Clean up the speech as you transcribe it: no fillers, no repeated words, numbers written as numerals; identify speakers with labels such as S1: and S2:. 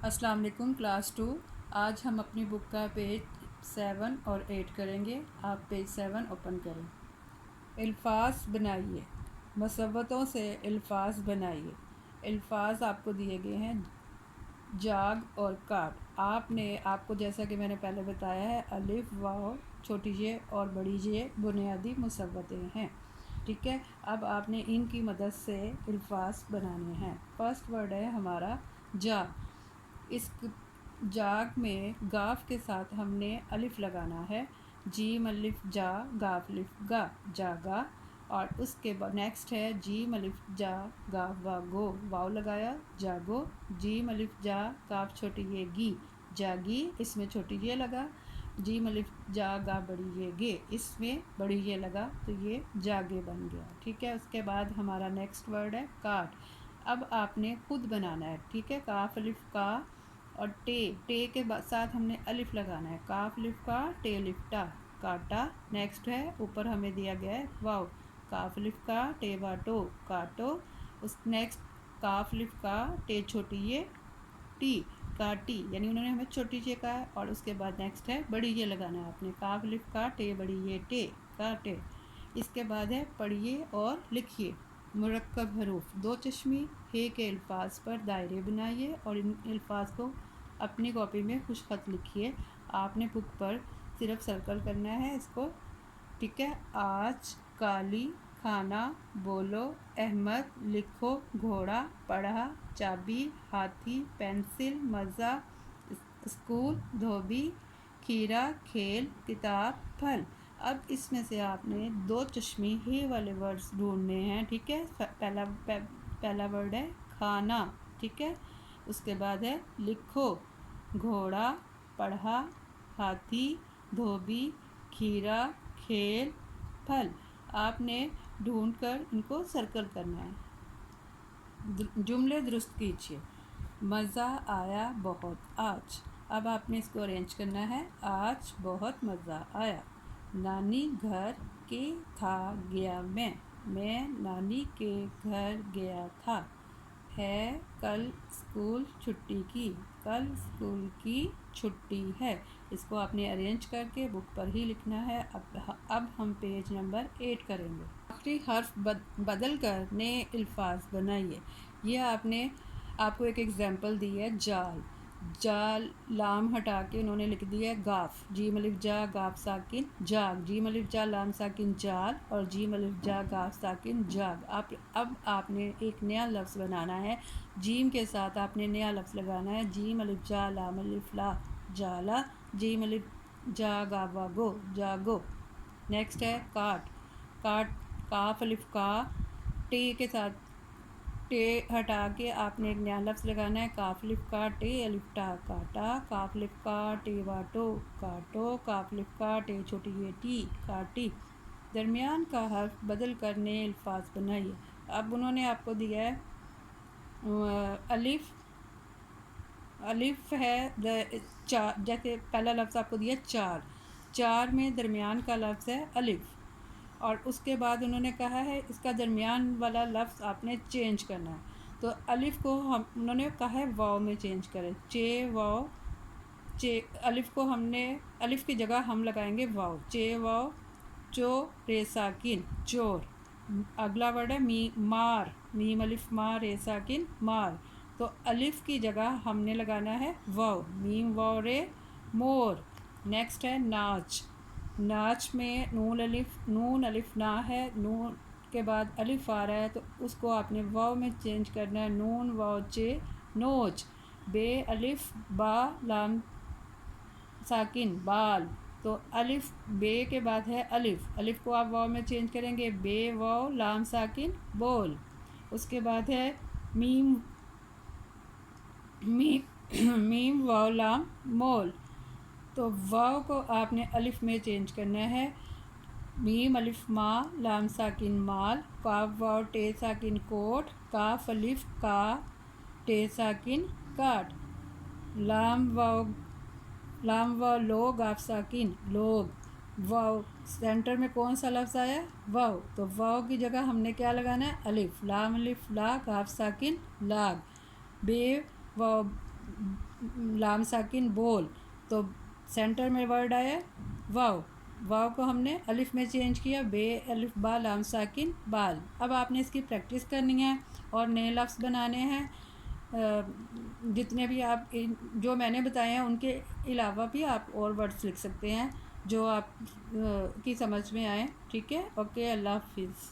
S1: السلام علیکم کلاس 2۔ آج ہم اپنی بک کا پیج 7 اور 8 کریں گے۔ آپ پیج 7 اوپن کریں۔ الفاظ بنائیے، مصوتوں سے الفاظ بنائیے۔ الفاظ آپ کو دیے گئے ہیں جاگ اور کاٹ۔ آپ کو جیسا کہ میں نے پہلے بتایا ہے، الف، واو، چھوٹی جے اور بڑی جے بنیادی مصوتے ہیں، ٹھیک ہے۔ اب آپ نے ان کی مدد سے الفاظ بنانے ہیں۔ فرسٹ ورڈ ہے ہمارا جاگ۔ اس جاگ میں گاف کے ساتھ ہم نے الف لگانا ہے، جیم الف جا، گاف الف گا، جاگا۔ اور اس کے بعد نیکسٹ ہے جیم الف جا، گاف وا گو، واو لگایا، جاگو۔ جیم الف جا، گاف چھوٹی یہ گی، جاگی، اس میں چھوٹی یہ لگا۔ جیم الف جا، گا بڑی یہ گے، اس میں بڑی یہ لگا تو یہ جاگے بن گیا، ٹھیک ہے۔ اس کے بعد ہمارا نیکسٹ ورڈ ہے کاٹ۔ اب آپ نے خود بنانا ہے، ٹھیک ہے۔ کاف الف کا اور ٹے کے ساتھ ہم نے الف لگانا ہے، کاف الف کا، ٹے الف ٹا، کاٹا۔ نیکسٹ ہے اوپر ہمیں دیا گیا ہے واو، کاف الف کا، ٹے وا ٹو، کاٹو۔ اس نیکسٹ کاف الف کا، ٹے چھوٹی یہ ٹی، کاٹی، یعنی انہوں نے ہمیں چھوٹی جے کہا ہے۔ اور اس کے بعد نیکسٹ ہے بڑی یہ لگانا ہے آپ نے، کاف الف کا، ٹے بڑی یہ ٹے، کاٹے۔ اس کے بعد ہے پڑھیے اور لکھیے۔ مرکب حروف، دو چشمی ہے کے الفاظ پر دائرے بنائیے اور ان الفاظ کو اپنی کاپی میں خوش خط لکھیے۔ آپ نے بک پر صرف سرکل کرنا ہے اس کو، ٹھیک ہے۔ آج، کالی، کھانا، بولو، احمد، لکھو، گھوڑا، پڑھا، چابی، ہاتھی، پینسل، مزہ، اسکول، دھوبی، کھیرا، کھیل، کتاب، پھل۔ اب اس میں سے آپ نے دو چشمی ہے والے ورڈز ڈھونڈنے ہیں، ٹھیک ہے۔ پہلا ورڈ ہے کھانا، ٹھیک ہے۔ اس کے بعد ہے لکھو، گھوڑا، پڑھا، ہاتھی، دھوبی، کھیرا، کھیل، پھل۔ آپ نے ڈھونڈ کر ان کو سرکل کرنا ہے۔ جملے درست کیجیے۔ مزہ آیا بہت آج۔ اب آپ نے اس کو ارینج کرنا ہے۔ آج بہت مزہ آیا۔ نانی گھر کے تھا گیا میں نانی کے گھر گیا تھا۔ ہے کل اسکول چھٹی کی، کل اسکول کی چھٹی ہے۔ اس کو آپ نے ارینج کر کے بک پر ہی لکھنا ہے۔ اب ہم پیج نمبر 8 کریں گے۔ آخری حرف بدل کر نئے الفاظ بنائیے۔ یہ آپ کو ایک ایگزامپل دی ہے جال۔ جال، لام ہٹا کے انہوں نے لکھ دیا ہے گاف، جیم الف جا، گاف ساکن، جاگ، جیم الف جا، لام ساکن، جال، اور جیم الف جا، گاف ساکن، جاگ۔ اب آپ نے ایک نیا لفظ بنانا ہے۔ جیم کے ساتھ آپ نے نیا لفظ لگانا ہے، جیم الف جا، لام الف لا، جالا، جیم الف جا، گا وا گو، جاگو۔ نیکسٹ ہے کاٹ۔ کاف الف کا، ٹے کے ساتھ ٹے ہٹا کے آپ نے ایک نیا لفظ لگانا ہے، کاف الف کا، ٹے الف ٹا، کاٹا۔ کاف الف کا، ٹے وا ٹو، کاٹو۔ کاف الف کا، ٹے چھوٹی یہ ٹی، کاٹی۔ درمیان کا حرف بدل کر نئے الفاظ بنائیے۔ اب انہوں نے آپ کو دیا ہے الف ہے چار، جیسے پہلا لفظ آپ کو دیا چار، چار میں درمیان کا لفظ ہے الف، اور اس کے بعد انہوں نے کہا ہے اس کا درمیان والا لفظ آپ نے چینج کرنا ہے۔ تو الف کو انہوں نے کہا ہے واو میں چینج کریں، چے واو، الف کو الف کی جگہ ہم لگائیں گے واو، چے واو، چو رے ساکن، چور۔ اگلا ورڈ ہے مار، میم الف مار، رے ساکن، مار۔ تو الف کی جگہ ہم نے لگانا ہے واو، میم واو رے، مور۔ نیکسٹ ہے ناچ۔ ناچ میں نون الف نا ہے، نون کے بعد الف آ رہا ہے تو اس کو آپ نے واو میں چینج کرنا ہے، نون واو چے، نوچ۔ بے الف با، لام ساکن، بال۔ تو الف بے کے بعد ہے الف کو آپ واو میں چینج کریں گے، بے واو، لام ساکن، بول۔ اس کے بعد ہے میم واو لام، مول۔ تو واو کو آپ نے الف میں چینج کرنا ہے، میم الف ما، لام ساکن، مال۔ کاف واو، ٹے ساکن، کوٹ۔ کاف الف کا، ٹے ساکن، کاٹ۔ لام واو لو، گاف ساکن، لوگ۔ واو سینٹر میں کون سا لفظ آیا؟ واو، تو واو کی جگہ ہم نے کیا لگانا ہے؟ الف، لام الف لا، گاف ساکن، لاگ۔ بے واو لام ساکن بول، تو سینٹر میں ورڈ آیا واو، واو کو ہم نے الف میں چینج کیا، بے الف با لام ساکن بال۔ اب آپ نے اس کی پریکٹس کرنی ہے اور نئے لفظ بنانے ہیں، جتنے بھی آپ جو میں نے بتائے ہیں ان کے علاوہ بھی آپ اور ورڈس لکھ سکتے ہیں جو آپ کی سمجھ میں آئیں، ٹھیک ہے؟ اوکے، اللہ حافظ۔